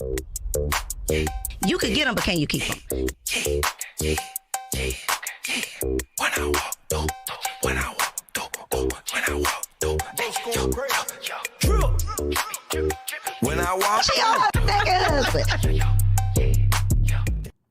You could get them, but can you keep them? When I walk through, when I walk through, when I walk through, when I walk She all have a second husband.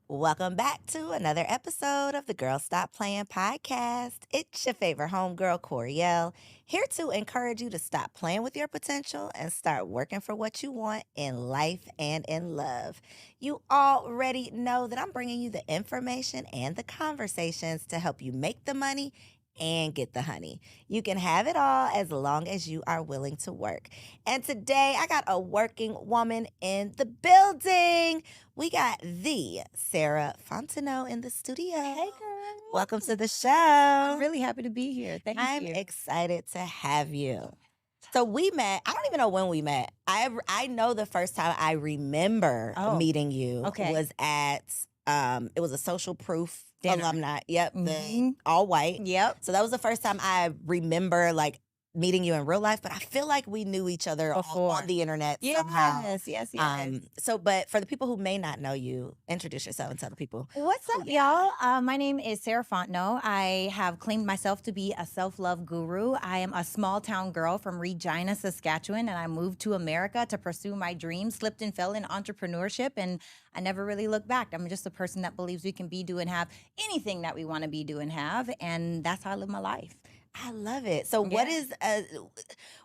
Welcome back to another episode of the Girl Stop Playing podcast. It's your favorite homegirl, Koereyelle, here to encourage you to stop playing with your potential and start working for what you want in life and in love. You already know that I'm bringing you the information and the conversations to help you make the money and get the honey. You can have it all as long as you are willing to work. And today I got a working woman in the building. We got the Sara Fontenot in the studio. Hey, girl. Welcome to the show. I'm really happy to be here. Thank I'm you. excited to have you. So we met, I don't even know when we met. I know the first time I remember meeting you was at, it was a social proof dinner. Alumni. Yep. The all white. Yep. So that was the first time I remember like meeting you in real life, but I feel like we knew each other on the internet somehow. Yes. But for the people who may not know you, introduce yourself and tell the people. What's up, y'all? My name is Sara Fontenot. I have claimed myself to be a self-love guru. I am a small town girl from Regina, Saskatchewan, and I moved to America to pursue my dreams, slipped and fell in entrepreneurship, and I never really looked back. I'm just a person that believes we can be, do, and have anything that we want to be, do, and have, and that's how I live my life. I love it. So what is,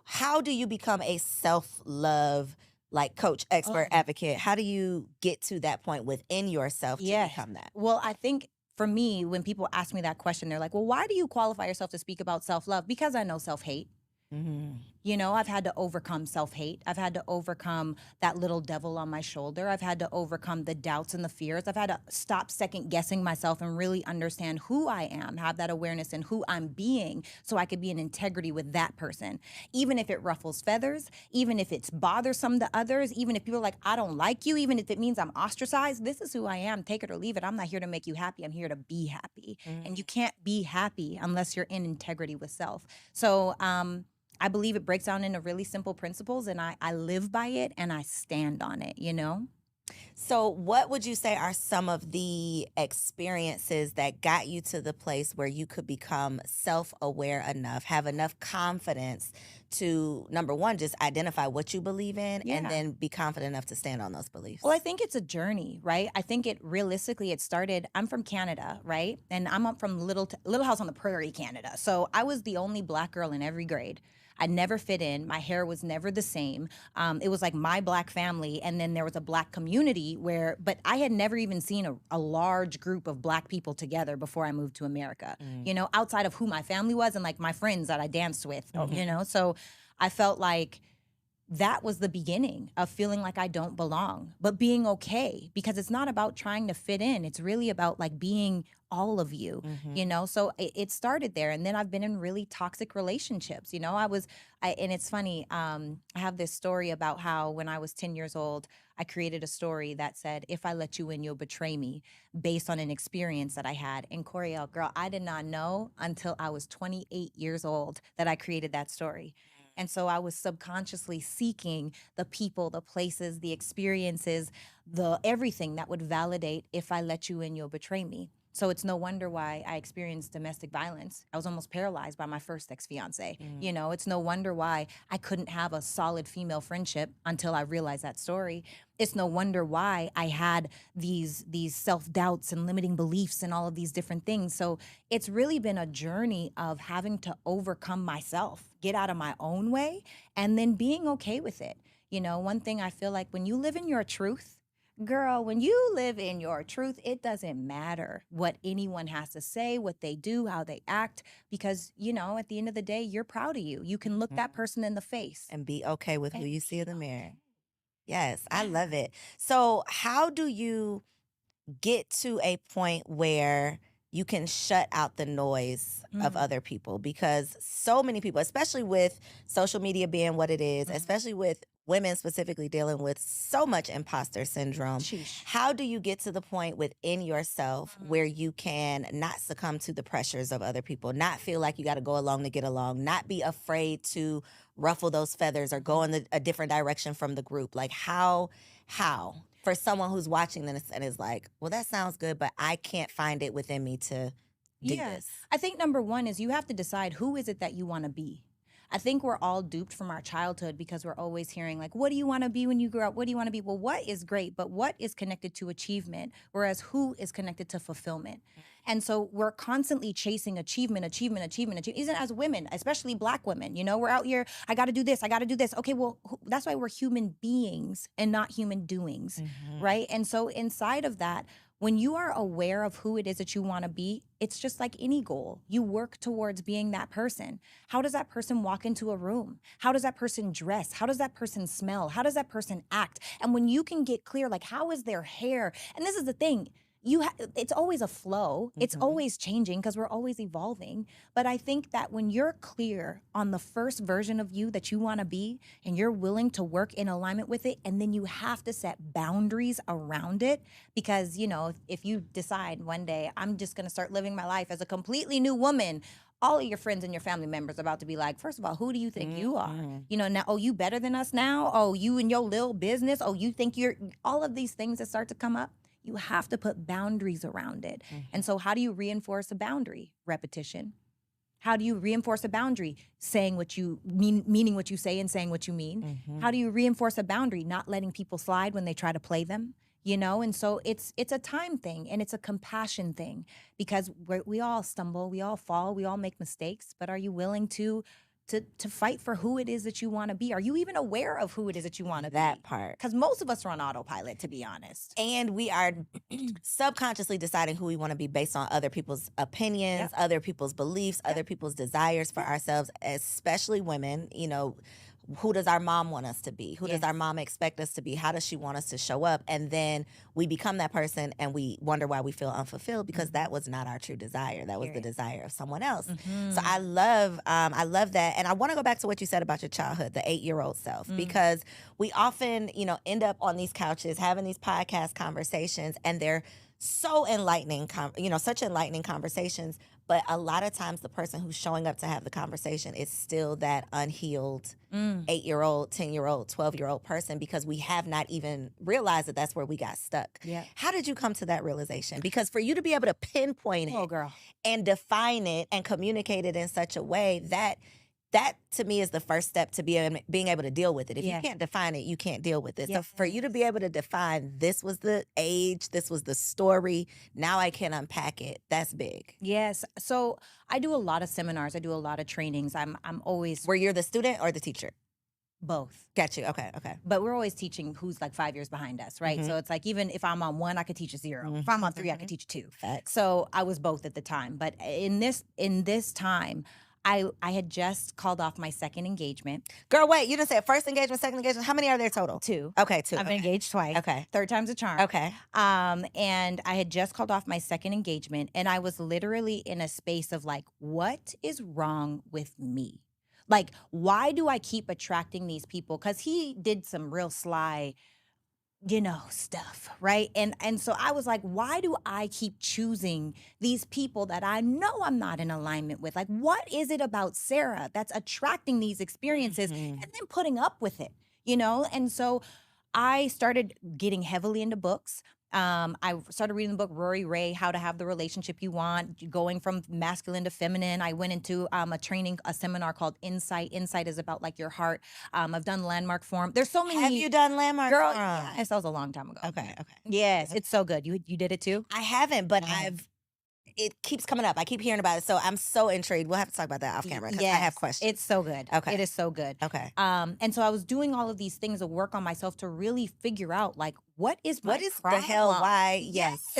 how do you become a self-love, like coach, expert, advocate? How do you get to that point within yourself to become that? Well, I think for me, when people ask me that question, they're like, well, why do you qualify yourself to speak about self-love? Because I know self-hate. Mm-hmm. You know, I've had to overcome self-hate. I've had to overcome that little devil on my shoulder. I've had to overcome the doubts and the fears. I've had to stop second-guessing myself and really understand who I am, have that awareness in who I'm being so I could be in integrity with that person. Even if it ruffles feathers, even if it's bothersome to others, even if people are like, I don't like you, even if it means I'm ostracized, this is who I am. Take it or leave it. I'm not here to make you happy. I'm here to be happy. And you can't be happy unless you're in integrity with self. So, I believe it breaks down into really simple principles, and I live by it and I stand on it, you know? So what would you say are some of the experiences that got you to the place where you could become self-aware enough, have enough confidence to, number one, just identify what you believe in and then be confident enough to stand on those beliefs? Well, I think it's a journey, right? I think it started, I'm from Canada, right? And I'm up from Little House on the Prairie, Canada. So I was the only Black girl in every grade. I never fit in. My hair was never the same. It was like my Black family, and then there was a Black community but I had never even seen a large group of Black people together before I moved to America, you know, outside of who my family was and like my friends that I danced with, you know? So I felt like that was the beginning of feeling like I don't belong, but being okay, because it's not about trying to fit in. It's really about like being all of you, you know? So it started there. And then I've been in really toxic relationships, you know? And it's funny, I have this story about how when I was 10 years old, I created a story that said, if I let you in, you'll betray me, based on an experience that I had. And Koereyelle, girl, I did not know until I was 28 years old that I created that story. And so I was subconsciously seeking the people, the places, the experiences, the everything that would validate, if I let you in, you'll betray me. So it's no wonder why I experienced domestic violence. I was almost paralyzed by my first ex-fiance. You know, it's no wonder why I couldn't have a solid female friendship until I realized that story. It's no wonder why I had these self-doubts and limiting beliefs and all of these different things. So it's really been a journey of having to overcome myself, get out of my own way, and then being okay with it. You know, one thing I feel like when you live in your truth, girl, when you live in your truth, it doesn't matter what anyone has to say, what they do, how they act, because, you know, at the end of the day, you're proud of you. You can look that person in the face. And be okay with who you see in the mirror. Yes, I love it. So how do you get to a point where you can shut out the noise of other people? Because so many people, especially with social media being what it is, especially with women specifically dealing with so much imposter syndrome. Sheesh. How do you get to the point within yourself where you can not succumb to the pressures of other people, not feel like you got to go along to get along, not be afraid to ruffle those feathers or go in a different direction from the group? Like how for someone who's watching this and is like, well, that sounds good, but I can't find it within me to do this. I think number one is you have to decide who is it that you want to be. I think we're all duped from our childhood because we're always hearing like, what do you want to be when you grow up? What do you want to be? Well, what is great, but what is connected to achievement, whereas who is connected to fulfillment? And so we're constantly chasing achievement. Even as women, especially Black women, we're out here, I got to do this. Okay, well, that's why we're human beings and not human doings, right? And so inside of that, when you are aware of who it is that you want to be, it's just like any goal. You work towards being that person. How does that person walk into a room? How does that person dress? How does that person smell? How does that person act? And when you can get clear, like, how is their hair? And this is the thing. It's always a flow. It's always changing because we're always evolving. But I think that when you're clear on the first version of you that you want to be and you're willing to work in alignment with it, and then you have to set boundaries around it because, if you decide one day I'm just going to start living my life as a completely new woman, all of your friends and your family members are about to be like, first of all, who do you think you are? Now, oh, you better than us now? Oh, you and your little business? Oh, you think all of these things that start to come up? You have to put boundaries around it. And so how do you reinforce a boundary? Repetition. How do you reinforce a boundary? Saying what you mean, meaning what you say and saying what you mean. How do you reinforce a boundary? Not letting people slide when they try to play them, And so it's a time thing and it's a compassion thing because we all stumble, we all fall, we all make mistakes, but are you willing to fight for who it is that you want to be? Are you even aware of who it is that you want to be? That part. Because most of us are on autopilot, to be honest. And we are subconsciously deciding who we want to be based on other people's opinions, other people's beliefs, other people's desires for ourselves, especially women. Who does our mom want us to be? Who does our mom expect us to be? How does she want us to show up? And then we become that person and we wonder why we feel unfulfilled because that was not our true desire. That was the desire of someone else. So I love that. And I want to go back to what you said about your childhood, the 8-year-old self, because we often, end up on these couches having these podcast conversations and they're so enlightening, such enlightening conversations. But a lot of times the person who's showing up to have the conversation is still that unhealed 8-year-old, 10-year-old, 12-year-old person because we have not even realized that that's where we got stuck. Yeah. How did you come to that realization? Because for you to be able to pinpoint it and define it and communicate it in such a way that to me is the first step to being able to deal with it. If you can't define it, you can't deal with it. So for you to be able to define this was the age, this was the story, now I can unpack it, that's big. Yes. So I do a lot of seminars. I do a lot of trainings. I'm always... Where you're the student or the teacher? Both. Got you. Okay. But we're always teaching who's like 5 years behind us, right? So it's like even if I'm on 1, I could teach a 0. If I'm on 3, I could teach a 2. Facts. So I was both at the time. But in this time... I had just called off my second engagement. Girl, wait, you didn't say first engagement, second engagement. How many are there total? 2. Okay, 2. I've been engaged twice. Okay. Third time's a charm. Okay. And I had just called off my second engagement and I was literally in a space of like, what is wrong with me? Like, why do I keep attracting these people? Because he did some real sly stuff, right? And so I was like, why do I keep choosing these people that I know I'm not in alignment with? Like, what is it about Sara that's attracting these experiences and then putting up with it, And so I started getting heavily into books. I started reading the book Rory Ray, How to Have the Relationship You Want, going from masculine to feminine. I went into a seminar called Insight. Insight is about like your heart. I've done Landmark Forum. There's so many. Have you done Landmark Girl, Forum? yes, that was a long time ago. Okay. Yes, it's so good. You did it too? I haven't, but it keeps coming up. I keep hearing about it. So I'm so intrigued. We'll have to talk about that off camera because I have questions. It's so good. Okay. It is so good. Okay. And so I was doing all of these things of work on myself to really figure out like, what is my problem? The hell why? Yes.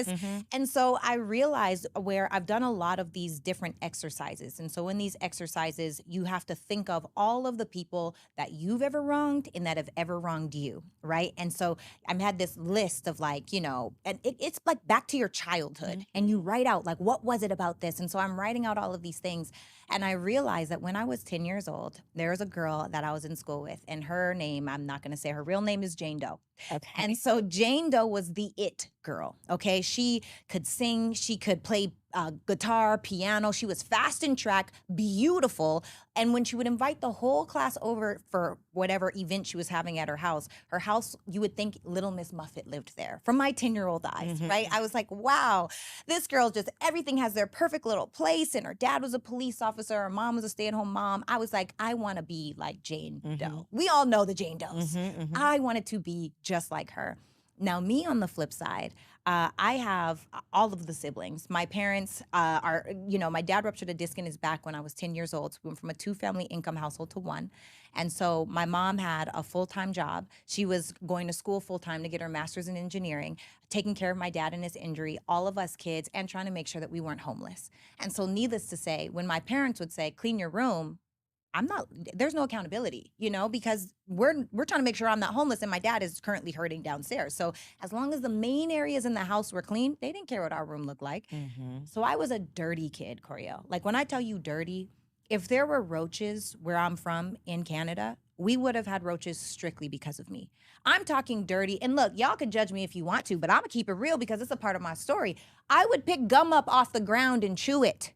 And so I realized where I've done a lot of these different exercises. And so in these exercises, you have to think of all of the people that you've ever wronged and that have ever wronged you, right? And so I had this list of like, and it's like back to your childhood. And you write out like, what was it about this? And so I'm writing out all of these things. And I realized that when I was 10 years old, there was a girl that I was in school with, and her name, I'm not going to say her real name is Jane Doe. Okay. And so Jane Doe was the it girl, okay? She could sing, she could play guitar, piano. She was fast in track, beautiful. And when she would invite the whole class over for whatever event she was having at her house, you would think Little Miss Muffet lived there from my 10-year-old eyes, right? I was like, wow, this girl just, everything has their perfect little place. And her dad was a police officer. Her mom was a stay-at-home mom. I was like, I want to be like Jane Doe. We all know the Jane Does. I wanted to be just like her. Now, me on the flip side, I have all of the siblings. My parents are, my dad ruptured a disc in his back when I was 10 years old. So we went from a 2-family income household to 1. And so my mom had a full-time job. She was going to school full-time to get her master's in engineering, taking care of my dad and his injury, all of us kids, and trying to make sure that we weren't homeless. And so needless to say, when my parents would say, clean your room, there's no accountability, because we're trying to make sure I'm not homeless and my dad is currently hurting downstairs. So as long as the main areas in the house were clean, they didn't care what our room looked like. So I was a dirty kid, Koereyelle. Like when I tell you dirty, if there were roaches where I'm from in Canada, we would have had roaches strictly because of me. I'm talking dirty. And look, y'all can judge me if you want to, but I'm gonna keep it real because it's a part of my story. I would pick gum up off the ground and chew it.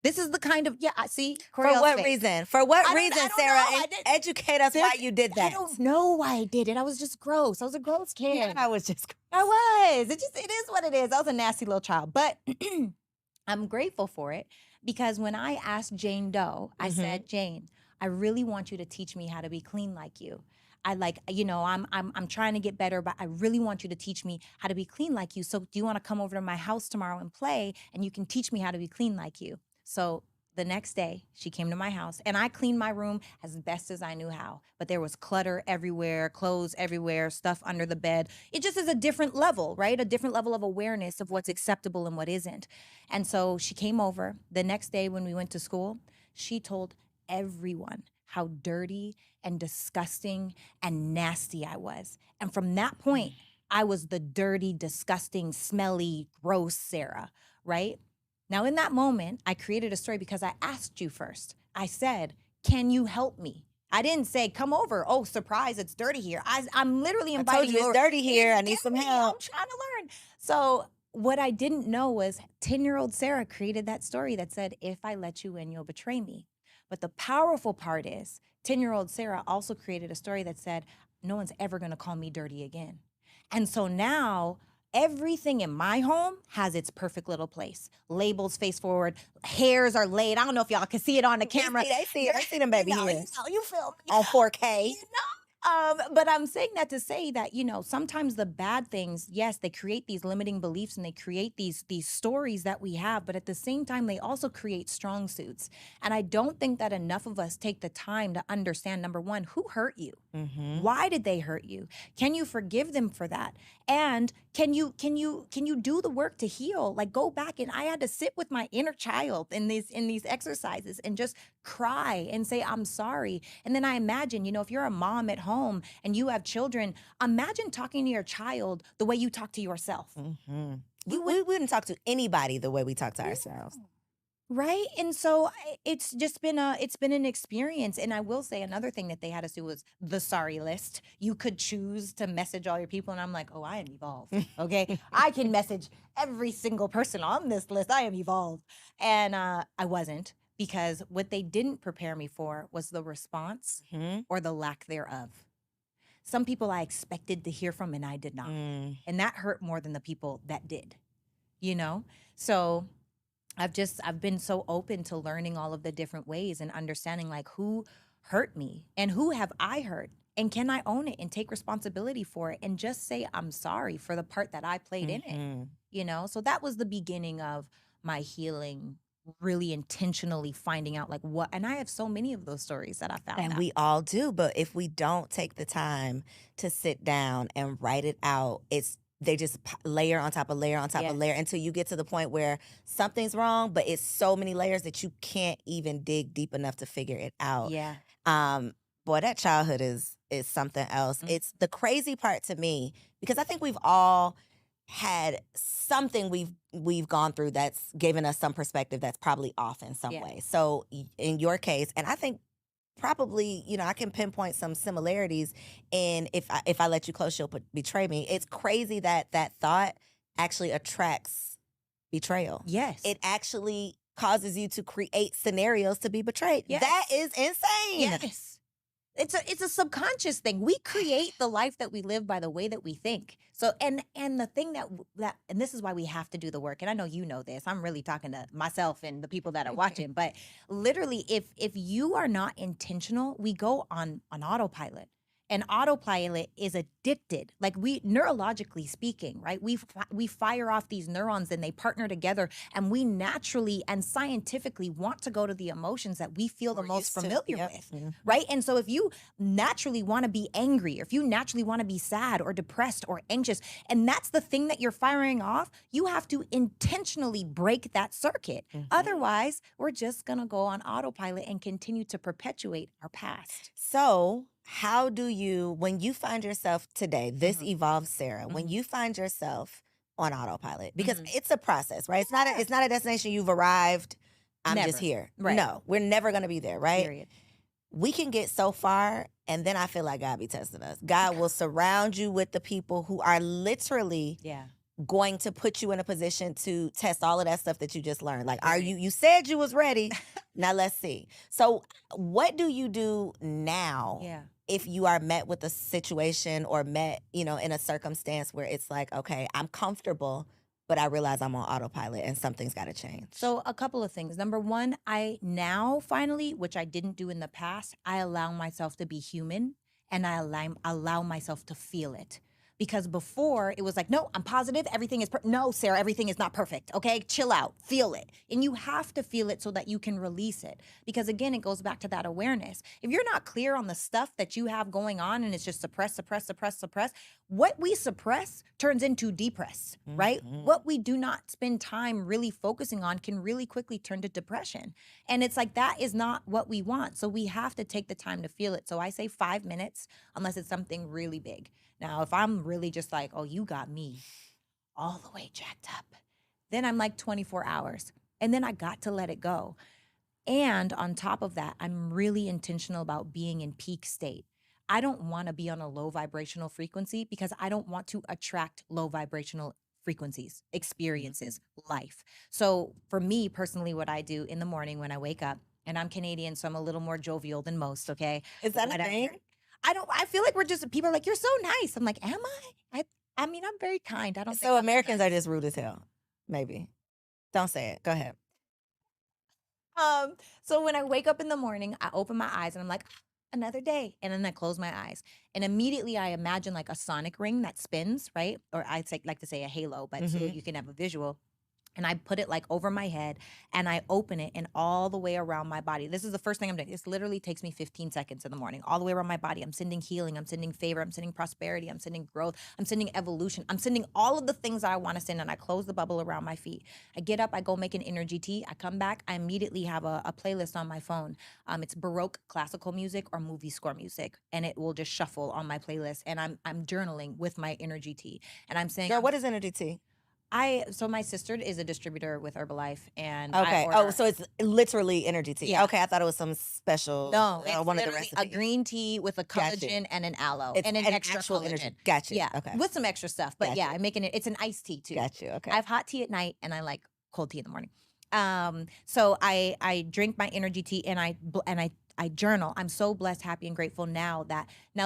This is the kind of, see? For what reason? For what reason, Sarah? And educate us why you did that. I don't know why I did it. I was just gross. I was a gross kid. Yeah, I was just gross. I was. It is what it is. I was a nasty little child. But I'm grateful for it because when I asked Jane Doe, I said, Jane, I really want you to teach me how to be clean like you. I'm trying to get better, but I really want you to teach me how to be clean like you. So do you want to come over to my house tomorrow and play and you can teach me how to be clean like you? So the next day, she came to my house, and I cleaned my room as best as I knew how. But there was clutter everywhere, clothes everywhere, stuff under the bed. It just is a different level, right? A different level of awareness of what's acceptable and what isn't. And so she came over. The next day when we went to school, she told everyone how dirty and disgusting and nasty I was. And from that point, I was the dirty, disgusting, smelly, gross Sara, right? Now, in that moment, I created a story because I asked you first. I said, can you help me? I didn't say, come over. Oh, surprise, it's dirty here. I'm literally inviting I told you it's dirty here. I need some help. I'm trying to learn. So what I didn't know was 10-year-old Sara created that story that said, if I let you in, you'll betray me. But the powerful part is 10-year-old Sara also created a story that said, no one's ever going to call me dirty again. And so now everything in my home has its perfect little place. Labels face forward, hairs are laid. I don't know if y'all can see it on the camera. They see it. I see them baby hairs. You feel me? On 4K. But I'm saying that to say that, sometimes the bad things, yes, they create these limiting beliefs and they create these stories that we have, but at the same time, they also create strong suits. And I don't think that enough of us take the time to understand, number one, who hurt you? Why did they hurt you? Can you forgive them for that? And can you do the work to heal? Like go back, and I had to sit with my inner child in these exercises and just cry and say, I'm sorry. And then I imagine, if you're a mom at home and you have children, imagine talking to your child the way you talk to yourself. We wouldn't talk to anybody the way we talk to ourselves. Right. And so it's just been an experience. And I will say another thing that they had us do was the sorry list. You could choose to message all your people. And I'm like, oh, I am evolved. Okay. I can message every single person on this list. I am evolved. And I wasn't, because what they didn't prepare me for was the response or the lack thereof. Some people I expected to hear from and I did not. And that hurt more than the people that did, So I've been so open to learning all of the different ways and understanding like who hurt me and who have I hurt, and can I own it and take responsibility for it and just say I'm sorry for the part that I played in it, So that was the beginning of my healing, really intentionally finding out like what, and I have so many of those stories that I found out. And we all do, but if we don't take the time to sit down and write it out, they just layer on top of layer on top of layer until you get to the point where something's wrong, but it's so many layers that you can't even dig deep enough to figure it out. Yeah. Boy, that childhood is something else. It's the crazy part to me, because I think we've all had something we've gone through that's given us some perspective that's probably off in some way. So in your case, and I think probably, I can pinpoint some similarities in if I let you close, you'll betray me. It's crazy that thought actually attracts betrayal. Yes. It actually causes you to create scenarios to be betrayed. Yes. That is insane. Yes. It's a subconscious thing. We create the life that we live by the way that we think. So and the thing that and this is why we have to do the work. And I know you know this. I'm really talking to myself and the people that are watching. But literally, if you are not intentional, we go on autopilot. And autopilot is addicted. Like we neurologically speaking, right? We fire off these neurons and they partner together, and we naturally and scientifically want to go to the emotions that we feel the We're most used to. familiar Yep. with, right? And so if you naturally want to be angry, or if you naturally want to be sad or depressed or anxious, and that's the thing that you're firing off, you have to intentionally break that circuit. Otherwise, we're just gonna go on autopilot and continue to perpetuate our past. So, how do you, when you find yourself today, this Mhm. evolved Sarah, when Mhm. you find yourself on autopilot, because Mhm. it's a process, right? It's not a destination you've arrived. I'm just Never. here. Right. No, we're never gonna be there, right? Period. We can get so far, and then I feel like God be testing us. God will surround you with the people who are literally Yeah. going to put you in a position to test all of that stuff that you just learned. Like, are Right. you said you was ready. Now let's see. So what do you do now Yeah. if you are met with a situation or met, in a circumstance where it's like, okay, I'm comfortable, but I realize I'm on autopilot and something's got to change? So a couple of things. Number one, I now finally, which I didn't do in the past, I allow myself to be human, and I allow myself to feel it. Because before it was like, no, I'm positive everything is no, Sarah, everything is not perfect. Okay, chill out, feel it, and you have to feel it so that you can release it. Because again, it goes back to that awareness. If you're not clear on the stuff that you have going on, and it's just suppress, what we suppress turns into depress, right? What we do not spend time really focusing on can really quickly turn to depression. And it's like, that is not what we want. So we have to take the time to feel it. So I say 5 minutes, unless it's something really big. Now, if I'm really just like, oh, you got me all the way jacked up, then I'm like 24 hours. And then I got to let it go. And on top of that, I'm really intentional about being in peak state. I don't want to be on a low vibrational frequency, because I don't want to attract low vibrational frequencies, experiences, life. So for me personally, what I do in the morning when I wake up, and I'm Canadian, so I'm a little more jovial than most, okay? Is that a Whatever. thing? I feel like we're just, people are like, you're so nice. I'm like, am I? I mean, I'm very kind. I don't think So I'm Americans nice. are just rude as hell. Maybe. Don't say it. Go ahead. So when I wake up in the morning, I open my eyes and I'm like, another day. And then I close my eyes. And immediately I imagine like a sonic ring that spins, right? Or like to say a halo, but so you can have a visual. And I put it like over my head, and I open it, and all the way around my body. This is the first thing I'm doing. This literally takes me 15 seconds in the morning. All the way around my body, I'm sending healing, I'm sending favor, I'm sending prosperity, I'm sending growth, I'm sending evolution, I'm sending all of the things that I want to send, and I close the bubble around my feet. I get up, I go make an energy tea. I come back, I immediately have a playlist on my phone. It's Baroque classical music or movie score music, and it will just shuffle on my playlist. And I'm journaling with my energy tea, and I'm saying, Girl, what is energy tea? So my sister is a distributor with Herbalife, and Okay. I order, So it's literally energy tea. Yeah. Okay, I thought it was some special. no, it's one of the literally a recipes. green tea with a Gotcha. collagen and an aloe It's and an extra actual collagen. energy. Gotcha. Yeah, Okay. with some extra stuff. But yeah, Gotcha. I'm making it. It's an iced tea too. Got you. Okay. I have hot tea at night, and I like cold tea in the morning. So I drink my energy tea, and I journal. I'm so blessed, happy, and grateful now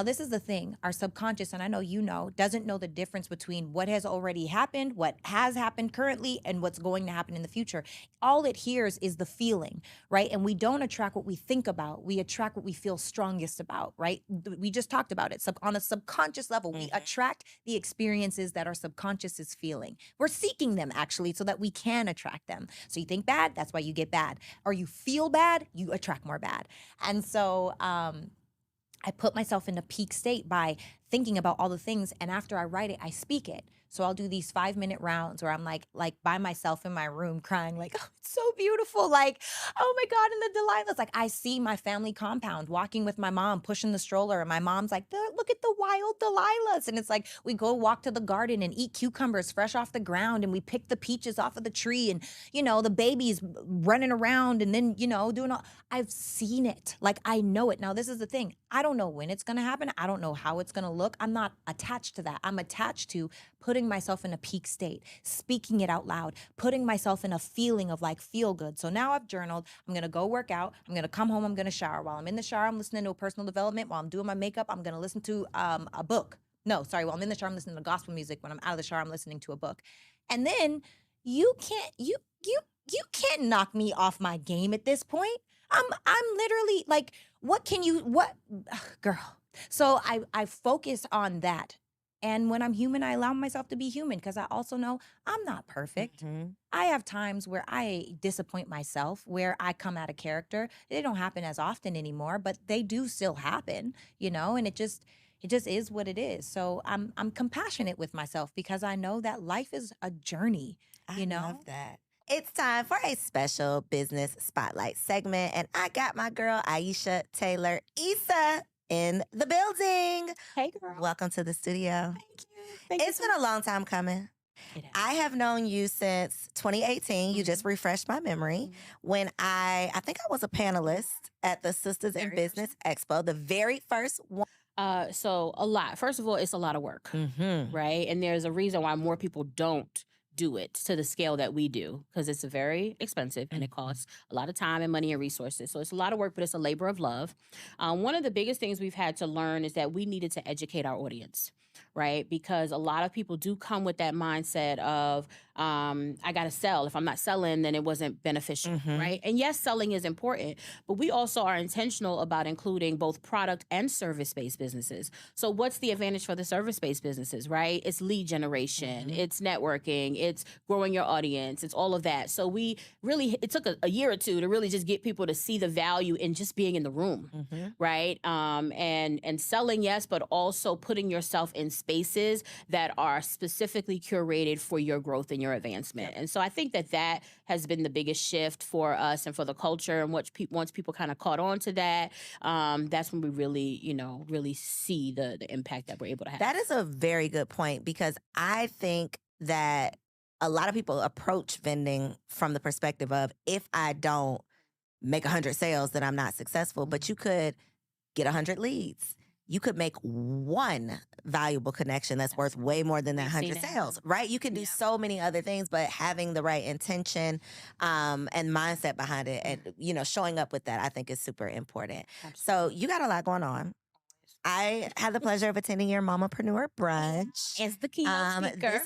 this is the thing. Our subconscious, and I know you know, doesn't know the difference between what has already happened, what has happened currently, and what's going to happen in the future. All it hears is the feeling, right? And we don't attract what we think about. We attract what we feel strongest about, right? We just talked about it. On a subconscious level, we attract the experiences that our subconscious is feeling. We're seeking them actually so that we can attract them. So you think bad, that's why you get bad. Or you feel bad, you attract more bad. And so I put myself in a peak state by thinking about all the things. And after I write it, I speak it. So I'll do these 5-minute rounds where I'm like by myself in my room crying, like, oh, it's so beautiful. Like, oh my God, and the Delilahs. Like, I see my family compound walking with my mom, pushing the stroller. And my mom's like, look at the wild Delilahs. And it's like, we go walk to the garden and eat cucumbers fresh off the ground. And we pick the peaches off of the tree. And, the babies running around and then, doing all. I've seen it. Like, I know it. Now, this is the thing. I don't know when it's going to happen. I don't know how it's going to look, I'm not attached to that. I'm attached to putting myself in a peak state, speaking it out loud, putting myself in a feeling of like feel good. So now I've journaled. I'm going to go work out. I'm going to come home. I'm going to shower. While I'm in the shower, I'm listening to a personal development. While I'm doing my makeup, I'm going to listen to a book. No, sorry. While I'm in the shower, I'm listening to gospel music. When I'm out of the shower, I'm listening to a book. And then you can't knock me off my game at this point. I'm literally like, girl. So I focus on that. And when I'm human, I allow myself to be human because I also know I'm not perfect. I have times where I disappoint myself, where I come out of character. They don't happen as often anymore, but they do still happen, and it just is what it is. So I'm compassionate with myself because I know that life is a journey, I love that. It's time for a special business spotlight segment, and I got my girl Aisha Taylor Issa in the building. Hey, girl. Welcome to the studio. Thank you. It's been a long time coming. I have known you since 2018. You just refreshed my memory when I think I was a panelist at the Sisters in Business Expo, the very first one. So a lot. First of all, it's a lot of work, right? And there's a reason why more people don't do it to the scale that we do because it's very expensive and it costs a lot of time and money and resources. So it's a lot of work, but it's a labor of love. One of the biggest things we've had to learn is that we needed to educate our audience, right? Because a lot of people do come with that mindset of, I got to sell. If I'm not selling, then it wasn't beneficial, right? And yes, selling is important, but we also are intentional about including both product and service-based businesses. So what's the advantage for the service-based businesses, right? It's lead generation, it's networking, it's growing your audience, it's all of that. So it took a year or two to really just get people to see the value in just being in the room, right? And selling, yes, but also putting yourself in spaces that are specifically curated for your growth and your advancement. And so I think that has been the biggest shift for us and for the culture. And once people kind of caught on to that, that's when we really see the impact that we're able to have. That is a very good point because I think that a lot of people approach vending from the perspective of if I don't make 100 sales, then I'm not successful. But you could get 100 leads. You could make one valuable connection that's worth way more than that 100 sales, right? You can do so many other things, but having the right intention and mindset behind it and, showing up with that, I think is super important. Absolutely. So you got a lot going on. I had the pleasure of attending your Mamapreneur brunch. As the keynote speaker.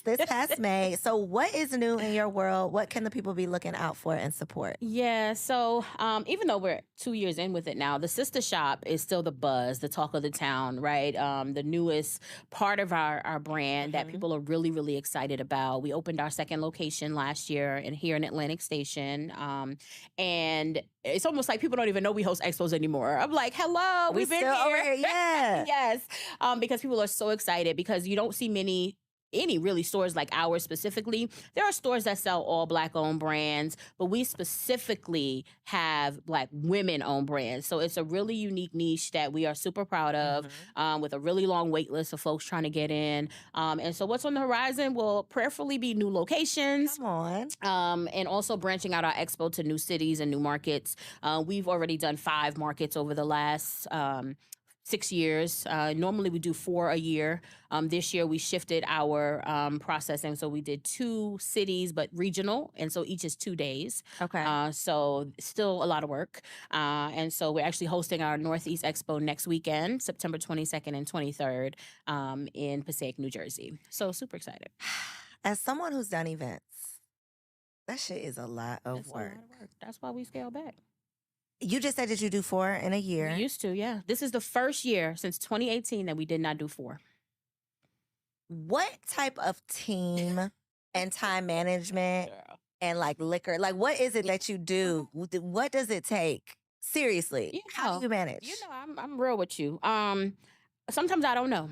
This past May. So what is new in your world? What can the people be looking out for and support? Yeah, so even though we're 2 years in with it now, the sister shop is still the buzz, the talk of the town, right? The newest part of our brand that people are really, really excited about. We opened our second location last year here in Atlantic Station. And it's almost like people don't even know we host expos anymore. I'm like, hello, we've been here. Yeah. Yes. Because people are so excited because you don't see any really stores like ours specifically. There are stores that sell all Black-owned brands, but we specifically have Black women-owned brands. So it's a really unique niche that we are super proud of with a really long wait list of folks trying to get in. And so what's on the horizon will prayerfully be new locations. Come on. And also branching out our expo to new cities and new markets. We've already done 5 markets over the last 6 years. Normally we do 4 a year. This year we shifted our processing. So we did 2 cities, but regional. And so each is 2 days. Okay. So still a lot of work. And so we're actually hosting our Northeast Expo next weekend, September 22nd and 23rd in Passaic, New Jersey. So super excited. As someone who's done events, that shit is a lot of work. That's why we scale back. You just said that you do 4 in a year. We used to, yeah. This is the first year since 2018 that we did not do 4. What type of team and time management and liquor, what is it that you do? What does it take? Seriously, how do you manage? I'm real with you. Sometimes I don't know.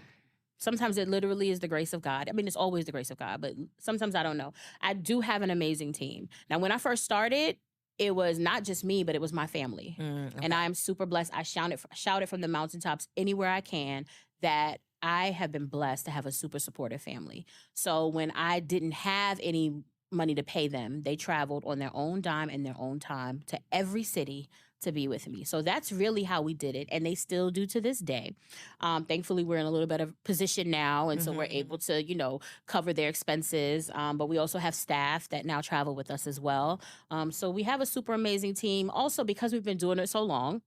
Sometimes it literally is the grace of God. I mean, it's always the grace of God, but sometimes I don't know. I do have an amazing team. Now, when I first started, it was not just me, but it was my family. Okay. And I am super blessed. I shout it from the mountaintops anywhere I can that I have been blessed to have a super supportive family. So when I didn't have any money to pay them, they traveled on their own dime and their own time to every city to be with me. So that's really how we did it. And they still do to this day. Thankfully, we're in a little better position now. And so we're able to, cover their expenses. But we also have staff that now travel with us as well. So we have a super amazing team. Also, because we've been doing it so long,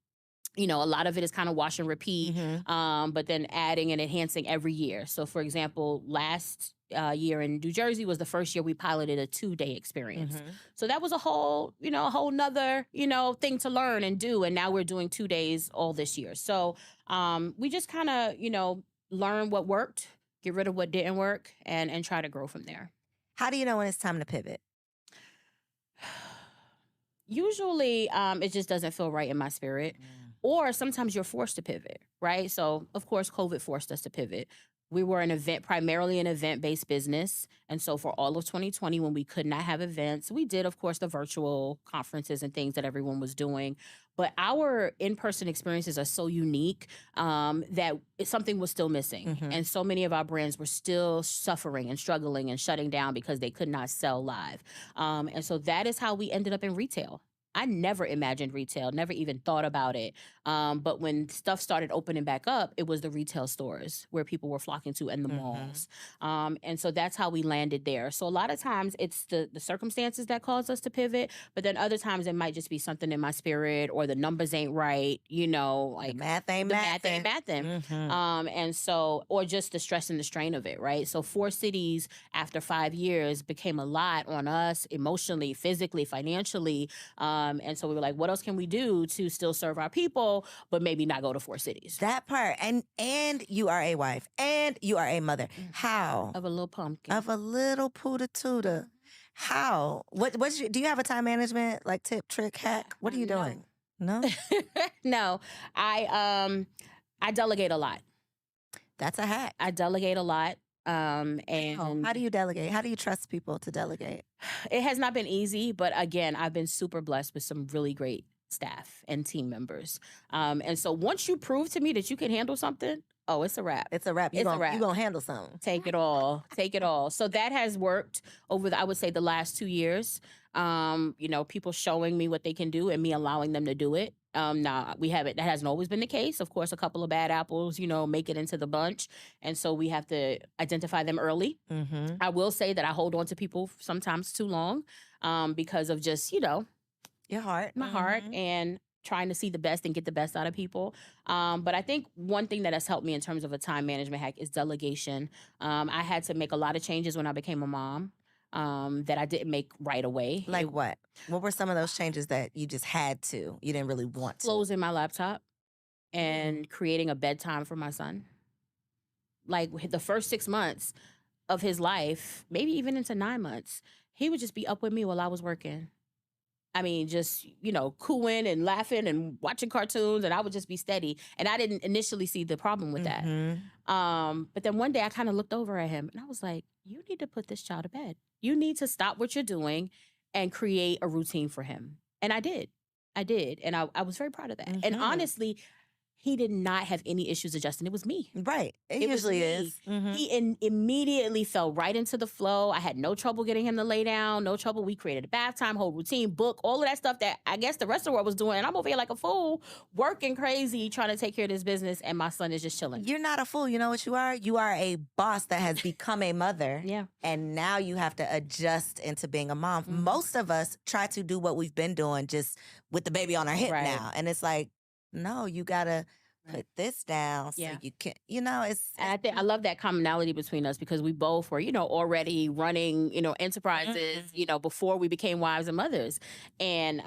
a lot of it is kind of wash and repeat, but then adding and enhancing every year. So, for example, last year in New Jersey was the first year we piloted a 2-day experience. So that was a whole nother, thing to learn and do. And now we're doing 2 days all this year. So we just kind of, learn what worked, get rid of what didn't work, and try to grow from there. How do you know when it's time to pivot? Usually, it just doesn't feel right in my spirit. Or sometimes you're forced to pivot, right? So, of course, COVID forced us to pivot. We were primarily an event-based business. And so for all of 2020, when we could not have events, we did, of course, the virtual conferences and things that everyone was doing. But our in-person experiences are so unique that something was still missing. And so many of our brands were still suffering and struggling and shutting down because they could not sell live. And so that is how we ended up in retail. I never imagined retail, never even thought about it. But when stuff started opening back up, it was the retail stores where people were flocking to and the malls. And so that's how we landed there. So a lot of times it's the circumstances that cause us to pivot, but then other times it might just be something in my spirit or the numbers ain't right, like the math ain't mathing. And so, or just the stress and the strain of it, right? So 4 cities after 5 years became a lot on us emotionally, physically, financially. And so we were like, what else can we do to still serve our people, but maybe not go to 4 cities? That part. And you are a wife and you are a mother. How? Of a little pumpkin. Of a little pooda tuda. How? Do you have a time management like tip, trick, hack? What are you doing? No? No. I delegate a lot. That's a hack. I delegate a lot. And how do you delegate? How do you trust people to delegate? It has not been easy, but again, I've been super blessed with some really great staff and team members. And so once you prove to me that you can handle something, it's a wrap. It's a wrap. You're going to handle something. Take it all. Take it all. So that has worked over, I would say, the last 2 years. People showing me what they can do and me allowing them to do it. Now we haven't, that hasn't always been the case. Of course, a couple of bad apples, make it into the bunch. And so we have to identify them early. I will say that I hold on to people sometimes too long, because of just, your heart, my heart, and trying to see the best and get the best out of people. But I think one thing that has helped me in terms of a time management hack is delegation. I had to make a lot of changes when I became a mom. That I didn't make right away. Like what? What were some of those changes that you just had to? You didn't really want to? Closing my laptop and creating a bedtime for my son. Like the first 6 months of his life, maybe even into 9 months, he would just be up with me while I was working. I mean, just, cooing and laughing and watching cartoons, and I would just be steady. And I didn't initially see the problem with that. But then one day I kind of looked over at him and I was like, you need to put this child to bed. You need to stop what you're doing and create a routine for him. And I did. And I was very proud of that. And honestly, he did not have any issues adjusting. It was me. Right. It usually is. He immediately fell right into the flow. I had no trouble getting him to lay down, no trouble. We created a bath time, whole routine, book, all of that stuff that I guess the rest of the world was doing. And I'm over here like a fool, working crazy, trying to take care of this business. And my son is just chilling. You're not a fool. You know what you are? You are a boss that has become a mother. Yeah. And now you have to adjust into being a mom. Most of us try to do what we've been doing just with the baby on our hip now. And it's like, no, you gotta put this down so you can, it's. And I love that commonality between us because we both were, already running, enterprises, before we became wives and mothers. And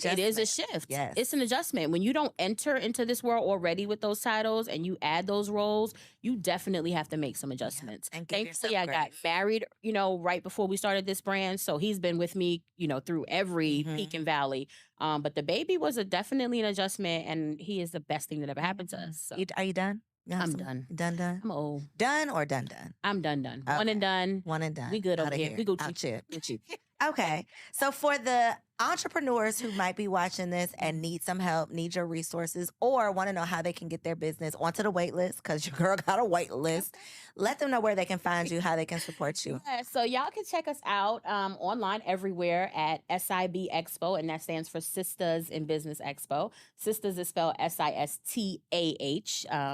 it is a shift. Yes. It's an adjustment. When you don't enter into this world already with those titles and you add those roles, you definitely have to make some adjustments. And thankfully, I got married, right before we started this brand. So he's been with me, through every peak and valley. But the baby was definitely an adjustment, and he is the best thing that ever happened to us. So. Are you done? I'm done. Done? I'm old. Done or done? I'm done. Okay. One and done. One and done. We good over here. We go cheap. cheap. Okay. So for the Entrepreneurs who might be watching this and need some help, need your resources, or want to know how they can get their business onto the wait list, because your girl got a wait list, let them know where they can find you, how they can support you. Yeah, so y'all can check us out online everywhere at SIB Expo, and that stands for Sisters in Business Expo. Sisters is spelled SISTAH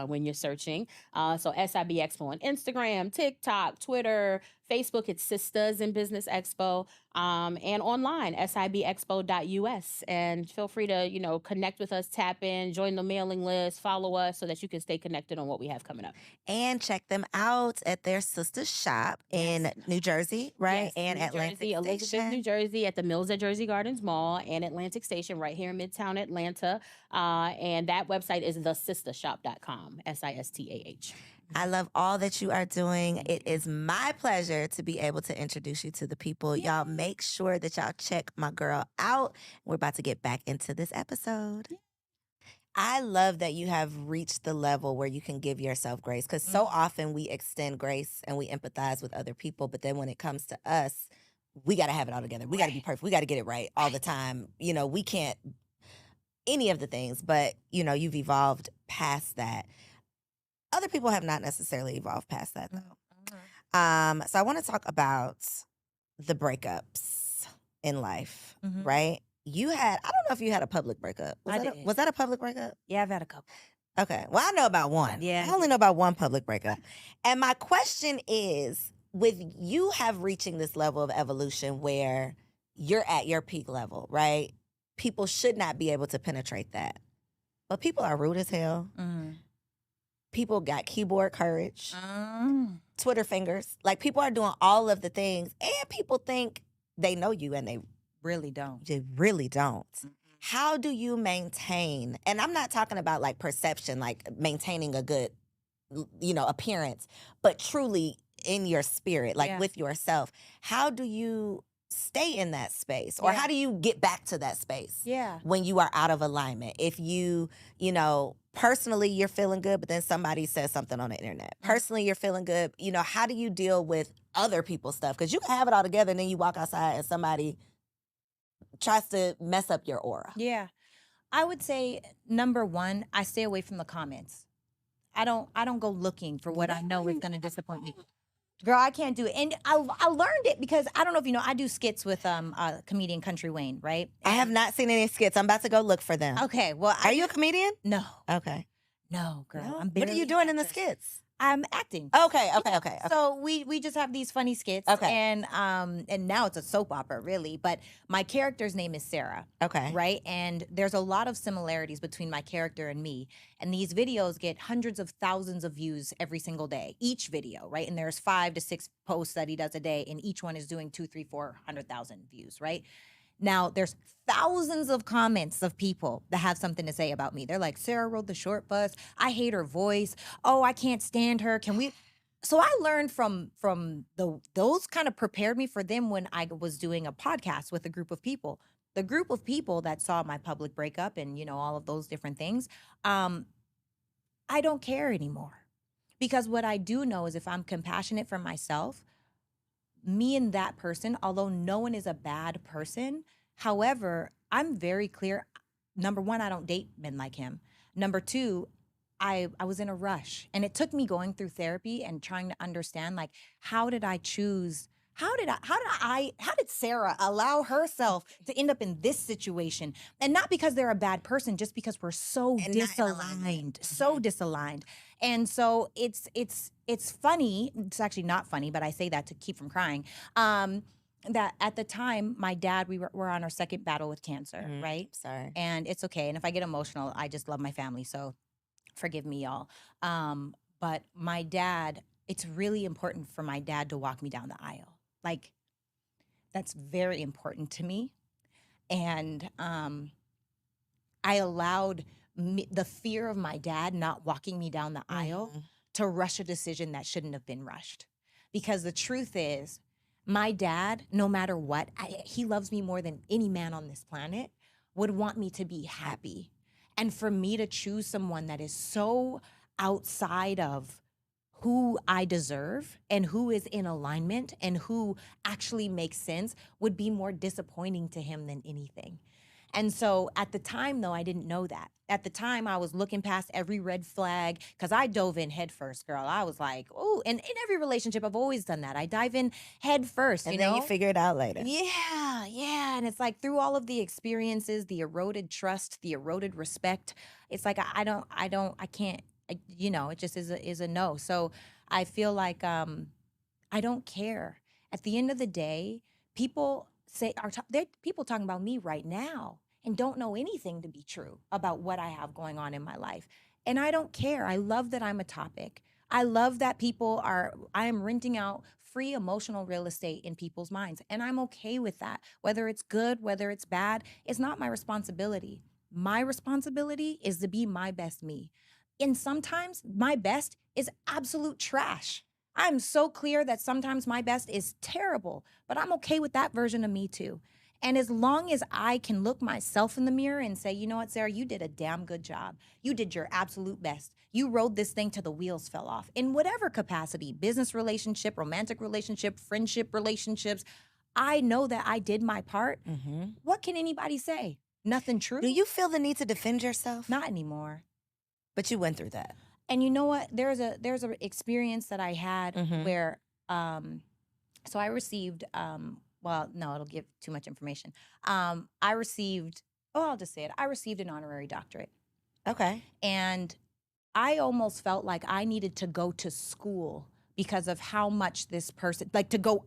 when you're searching. So SIB Expo on Instagram, TikTok, Twitter, Facebook, it's Sisters in Business Expo, and online, sibexpo.us. And feel free to, connect with us, tap in, join the mailing list, follow us so that you can stay connected on what we have coming up. And check them out at their sister shop in New Jersey, right? Yes, and New Atlantic Jersey, Elizabeth, Station. New Jersey, at the Mills at Jersey Gardens Mall and Atlantic Station right here in Midtown Atlanta. And that website is thesistershop.com, SISTAH. I love all that you are doing. It is my pleasure to be able to introduce you to the people. Y'all make sure that y'all check my girl out. We're about to get back into this episode. I love that you have reached the level where you can give yourself grace, because so often we extend grace and we empathize with other people. But then when it comes to us, we got to have it all together. We got to be perfect. We got to get it right all the time. We can't any of the things, but you've evolved past that. Other people have not necessarily evolved past that, though. So I want to talk about the breakups in life, right? I don't know if you had a public breakup. Was that a public breakup? Yeah, I've had a couple. Okay. Well, I know about one. Yeah. I only know about one public breakup. And my question is, with you have reaching this level of evolution where you're at your peak level, right? People should not be able to penetrate that. But people are rude as hell. People got keyboard courage, Twitter fingers. Like, people are doing all of the things, and people think they know you, and they Really don't. really don't. How do you maintain, and I'm not talking about like perception, like maintaining a good, appearance, but truly in your spirit, like with yourself. How do you stay in that space? Or how do you get back to that space when you are out of alignment? If personally you're feeling good, but then somebody says something on the internet. Personally, you're feeling good. How do you deal with other people's stuff? Because you can have it all together and then you walk outside and somebody tries to mess up your aura. Yeah. I would say, number one, I stay away from the comments. I don't go looking for what I know is going to disappoint me. Girl, I can't do it. And I learned it because, I don't know if you know, I do skits with comedian Country Wayne, right? I have not seen any skits. I'm about to go look for them. Okay, well, Are you a comedian? No. Okay. No, girl. No? I'm What are barely you doing in the actress. skits? I'm acting. Okay. So we just have these funny skits. Okay. And now it's a soap opera, really. But my character's name is Sara. Okay. Right? And there's a lot of similarities between my character and me. And these videos get hundreds of thousands of views every single day. Each video, right? And there's 5 to 6 posts that he does a day, and each one is doing 200, 300, 400,000 views, right? Now, there's thousands of comments of people that have something to say about me. They're like, Sara rode the short bus. I hate her voice. Oh, I can't stand her. Can we? So I learned from those kind of prepared me for them when I was doing a podcast with a group of people. The group of people that saw my public breakup and, all of those different things, I don't care anymore. Because what I do know is if I'm compassionate for myself, me and that person, although no one is a bad person, however, I'm very clear. Number one, I don't date men like him. Number two, I was in a rush, and it took me going through therapy and trying to understand, like, how did Sara allow herself to end up in this situation? And not because they're a bad person, just because we're so disaligned. And so it's funny. It's actually not funny, but I say that to keep from crying. That at the time, my dad, we were on our second battle with cancer, right? Sorry. And it's okay. And if I get emotional, I just love my family. So forgive me, y'all. But my dad, it's really important for my dad to walk me down the aisle. Like, that's very important to me. And I allowed the fear of my dad not walking me down the aisle to rush a decision that shouldn't have been rushed. Because the truth is, my dad, no matter what, he loves me more than any man on this planet, would want me to be happy. And for me to choose someone that is so outside of who I deserve and who is in alignment and who actually makes sense would be more disappointing to him than anything. And so at the time, though, I didn't know that. At the time, I was looking past every red flag because I dove in head first, girl. I was like, oh, and in every relationship, I've always done that. I dive in head first, And you then know? you figure it out later. Yeah, yeah. And it's like through all of the experiences, the eroded trust, the eroded respect, it's like I can't, you know, it just is a no. So I feel like I don't care. At the end of the day, people there people talking about me right now and don't know anything to be true about what I have going on in my life. And I don't care. I love that I'm a topic. I love that I am renting out free emotional real estate in people's minds. And I'm okay with that. Whether it's good, whether it's bad, it's not my responsibility. My responsibility is to be my best me. And sometimes my best is absolute trash. I'm so clear that sometimes my best is terrible, but I'm okay with that version of me too. And as long as I can look myself in the mirror and say, you know what, Sarah, you did a damn good job. You did your absolute best. You rode this thing till the wheels fell off in whatever capacity, business relationship, romantic relationship, friendship relationships. I know that I did my part. What can anybody say? Nothing true. Do you feel the need to defend yourself? Not anymore. But you went through that. And you know what? There's a experience that I had where so I received well, no, it'll give too much information. I received I'll just say it. I received an honorary doctorate. Okay. And I almost felt like I needed to go to school because of how much this person, like to go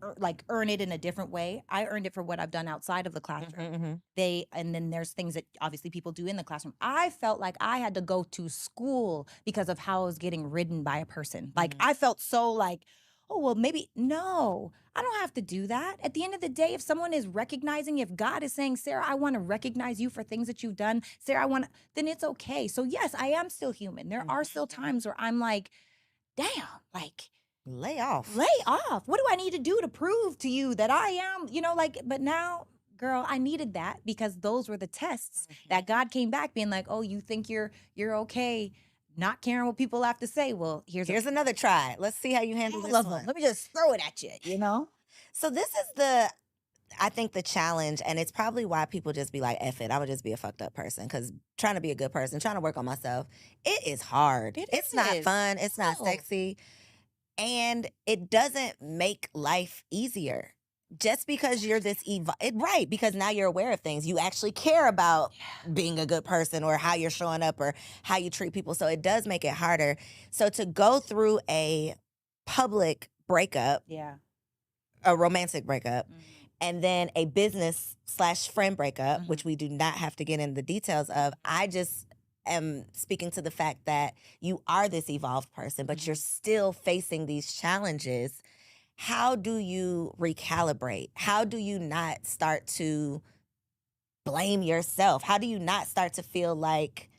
earn it in a different way. I earned it for what I've done outside of the classroom. And then there's things that obviously people do in the classroom. I felt like I had to go to school because of how I was getting ridden by a person. Like I felt so like, oh, well, maybe, no, I don't have to do that. At the end of the day, if someone is recognizing, if God is saying, Sarah, I want to recognize you for things that you've done, Sarah, then it's okay. So yes, I am still human. There are still times where I'm like, damn, like, lay off. Lay off. What do I need to do to prove to you that I am, you know, like, but now, girl, I needed that because those were the tests that God came back being like, oh, you think you're okay, not caring what people have to say. Well, here's another try. Let's see how you handle this one. Let me just throw it at you, you know? So this is I think the challenge, and it's probably why people just be like, F it, I would just be a fucked up person. Because trying to be a good person, trying to work on myself, it is hard. It's not fun. It's not sexy. And it doesn't make life easier. Just because you're this right, because now you're aware of things. You actually care about being a good person or how you're showing up or how you treat people. So it does make it harder. So to go through a public breakup, a romantic breakup, and then a business/friend breakup, which we do not have to get into the details of, I just am speaking to the fact that you are this evolved person, but you're still facing these challenges. How do you recalibrate? How do you not start to blame yourself? How do you not start to feel like,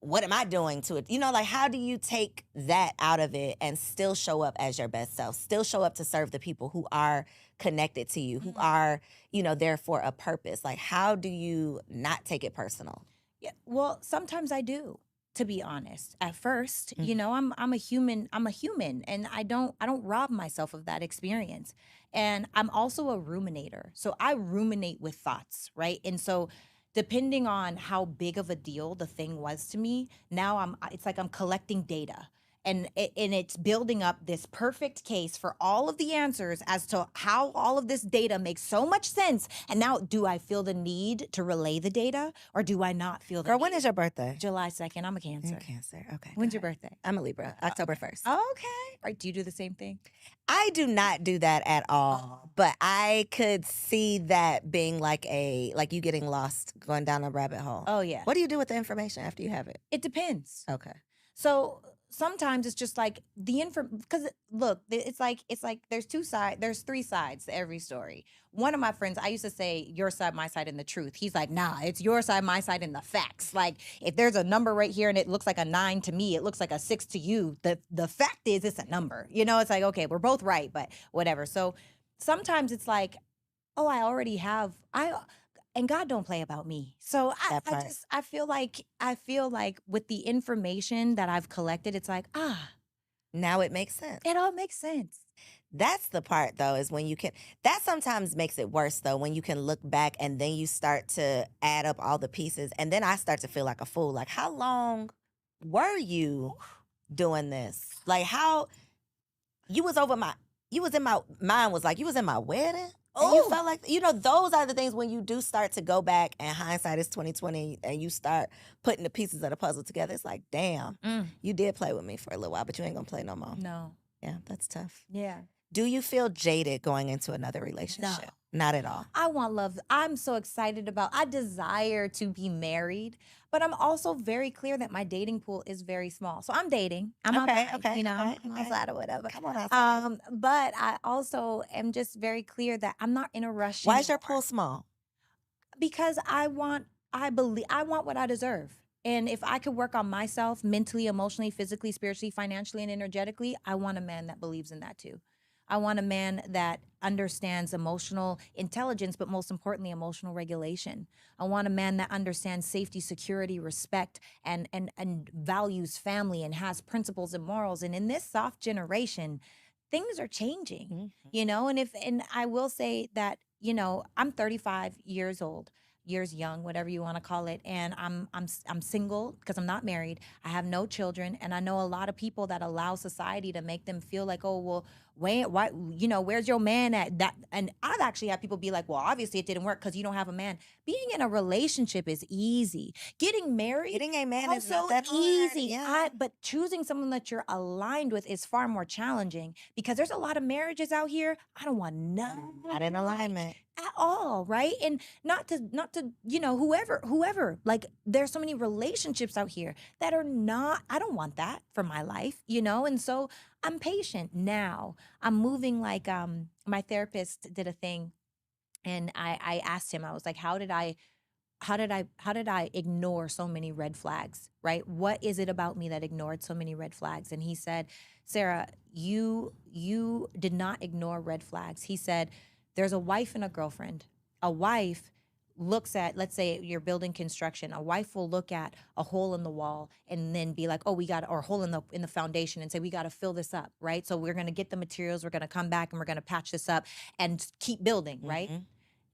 what am I doing to it? You know, like, how do you take that out of it and still show up as your best self, still show up to serve the people who are connected to you, who are, you know, there for a purpose? Like, how do you not take it personal? Yeah, well, sometimes I do, to be honest. At first, you know, I'm a human, and I don't rob myself of that experience. And I'm also a ruminator. So I ruminate with thoughts, right? And so depending on how big of a deal the thing was to me, now it's like I'm collecting data. And it's building up this perfect case for all of the answers as to how all of this data makes so much sense. And now, do I feel the need to relay the data, or do I not feel the Girl, need? when is your birthday? July 2nd. I'm a Cancer. You're Cancer. Okay. When's your birthday? I'm a Libra. October 1st. Okay. Right. Do you do the same thing? I do not do that at all. But I could see that being like you getting lost, going down a rabbit hole. Oh, yeah. What do you do with the information after you have it? It depends. Okay. So sometimes it's just like because look, it's like there's three sides to every story. One of my friends, I used to say your side, my side, and the truth. He's like, nah, it's your side, my side, and the facts. Like, if there's a number right here and it looks like a 9 to me, it looks like a 6 to you. The fact is, it's a number. You know, it's like, okay, we're both right, but whatever. So sometimes it's like, oh, and God don't play about me. So I feel like with the information that I've collected, it's like, Now it makes sense. It all makes sense. That's the part, though, is when you can, that sometimes makes it worse, though, when you can look back and then you start to add up all the pieces. And then I start to feel like a fool. Like, how long were you doing this? Like, how you was over my, you was in my, mine was like, you was in my wedding? And you felt like, those are the things when you do start to go back, and hindsight is 2020, and you start putting the pieces of the puzzle together. It's like, damn, you did play with me for a little while, but you ain't gonna play no more. No. Yeah, that's tough. Yeah. Do you feel jaded going into another relationship? Not at all. I want love. I'm so excited I desire to be married, but I'm also very clear that my dating pool is very small. So I'm dating. I'm outside, I'm outside or whatever. Come on outside. But I also am just very clear that I'm not in a rush. Why is your pool small? Because I want what I deserve. And if I could work on myself mentally, emotionally, physically, spiritually, financially, and energetically, I want a man that believes in that too. I want a man that understands emotional intelligence, but most importantly, emotional regulation. I want a man that understands safety, security, respect, and values family and has principles and morals. And in this soft generation, things are changing, and I will say that, I'm 35 years old. Years young, whatever you want to call it, and I'm single because I'm not married. I have no children, and I know a lot of people that allow society to make them feel like, oh well, why, where's your man at that? And I've actually had people be like, well, obviously it didn't work because you don't have a man. Being in a relationship is easy. Getting married, getting a man is also not that hard. easy. Yeah. But choosing someone that you're aligned with is far more challenging because there's a lot of marriages out here. I don't want none. Not in alignment At all, right? And not to whoever, like there's so many relationships out here that are not, I don't want that for my life, and so I'm patient now. I'm moving like my therapist did a thing, and I asked him, I was like, how did I ignore so many red flags, right? What is it about me that ignored so many red flags? And he said, Sara, you did not ignore red flags. He said, there's a wife and a girlfriend. A wife looks at, let's say you're building construction, a wife will look at a hole in the wall and then be like, oh, or a hole in the foundation and say, we got to fill this up, right? So we're going to get the materials, we're going to come back and we're going to patch this up and keep building, right?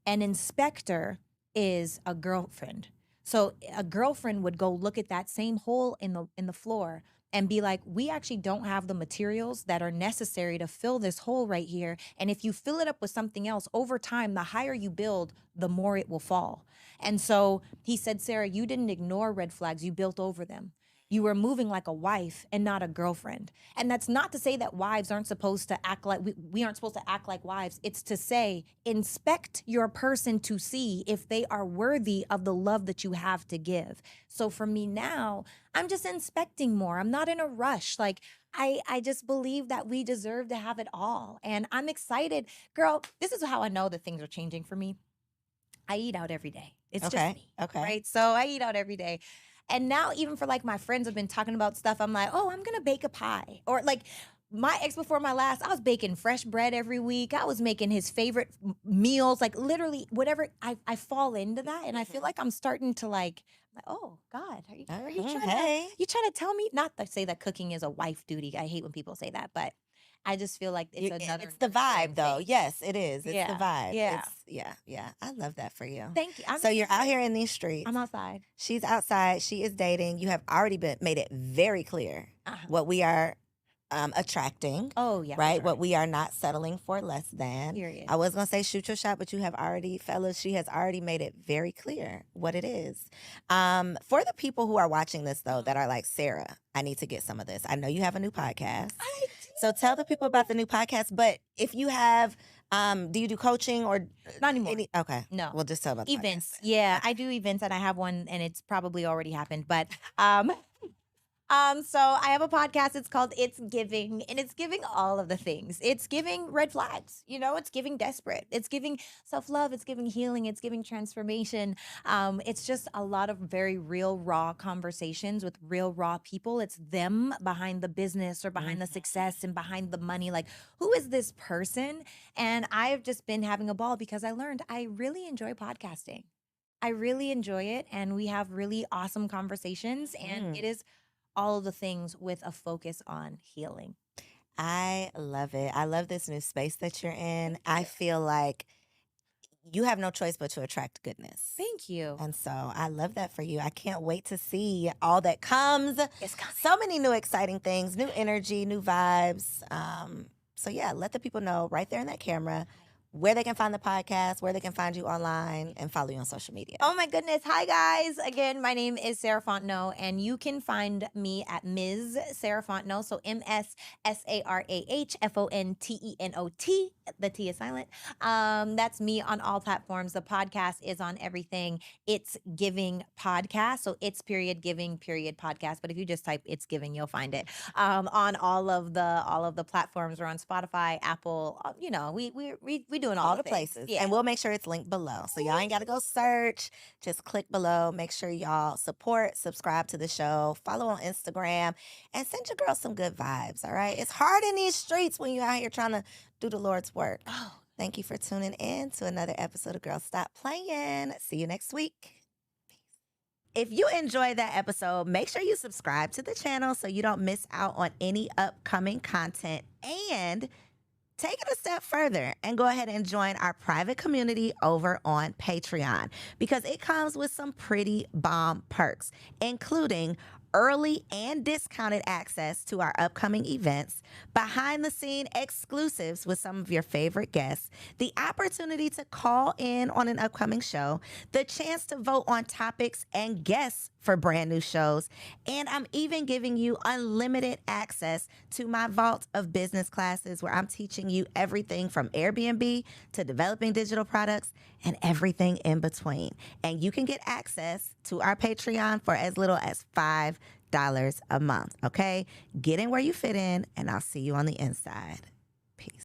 An inspector is a girlfriend. So a girlfriend would go look at that same hole in the floor and be like, we actually don't have the materials that are necessary to fill this hole right here. And if you fill it up with something else, over time, the higher you build, the more it will fall. And so he said, Sara, you didn't ignore red flags, you built over them. You were moving like a wife and not a girlfriend. And that's not to say that wives aren't supposed to act like, we aren't supposed to act like wives. It's to say, inspect your person to see if they are worthy of the love that you have to give. So for me now, I'm just inspecting more. I'm not in a rush. Like, I just believe that we deserve to have it all. And I'm excited. Girl, this is how I know that things are changing for me. I eat out every day. It's just me, right? So I eat out every day. And now even for like my friends have been talking about stuff, I'm like, oh, I'm going to bake a pie. Or like my ex before my last, I was baking fresh bread every week. I was making his favorite meals, like literally whatever. I fall into that. And I feel like I'm starting to like, oh God, are you trying to tell me? Not to say that cooking is a wife duty. I hate when people say that, but I just feel like it's the vibe though. Yes, it is. It's Yeah. the vibe. Yeah. Yeah. I love that for you. Thank you. So you're out here in these streets. I'm outside. She's outside. She is dating. You have already made it very clear what we are attracting. Oh, yeah. Right? What we are not settling for less than. Period. I was going to say shoot your shot, but you have already, fellas, she has already made it very clear what it is. For the people who are watching this, though, that are like, Sara, I need to get some of this. I know you have a new podcast. So tell the people about the new podcast. But if you have, do you do coaching or? Not anymore. Okay. No. We'll just tell about the Events. podcast. Yeah, I do events and I have one and it's probably already happened. But so I have a podcast. It's called It's Giving, and it's giving all of the things. It's giving red flags, it's giving desperate. It's giving self-love. It's giving healing. It's giving transformation. It's just a lot of very real, raw conversations with real, raw people. It's them behind the business or behind the success and behind the money. Like, who is this person? And I've just been having a ball because I learned I really enjoy podcasting. I really enjoy it. And we have really awesome conversations. And it is all of the things with a focus on healing. I love it. I love this new space that you're in. I feel like you have no choice but to attract goodness. Thank you. And so I love that for you. I can't wait to see all that comes. It's coming. So many new exciting things, new energy, new vibes. So yeah, let the people know right there in that camera where they can find the podcast, where they can find you online, and follow you on social media. Oh my goodness. Hi guys. Again, my name is Sara Fontenot, and you can find me at Ms. Sara Fontenot. So MSSARAHFONTENOT. The T is silent. That's me on all platforms. The podcast is on everything. It's Giving Podcast. So it's period giving period podcast. But if you just type it's giving, you'll find it. On all of the platforms. We're on Spotify, Apple, we doing all the things. places. Yeah. And we'll make sure it's linked below. So y'all ain't got to go search. Just click below. Make sure y'all support, subscribe to the show, follow on Instagram, and send your girl some good vibes, all right? It's hard in these streets when you're out here trying to do the Lord's work. Oh. Thank you for tuning in to another episode of Girl Stop Playing. See you next week. If you enjoyed that episode, make sure you subscribe to the channel so you don't miss out on any upcoming content, and take it a step further and go ahead and join our private community over on Patreon, because it comes with some pretty bomb perks, including early and discounted access to our upcoming events, behind-the-scene exclusives with some of your favorite guests, the opportunity to call in on an upcoming show, the chance to vote on topics and guests for brand new shows, and I'm even giving you unlimited access to my vault of business classes where I'm teaching you everything from Airbnb to developing digital products and everything in between. And you can get access to our Patreon for as little as $5 a month, okay? Get in where you fit in, and I'll see you on the inside.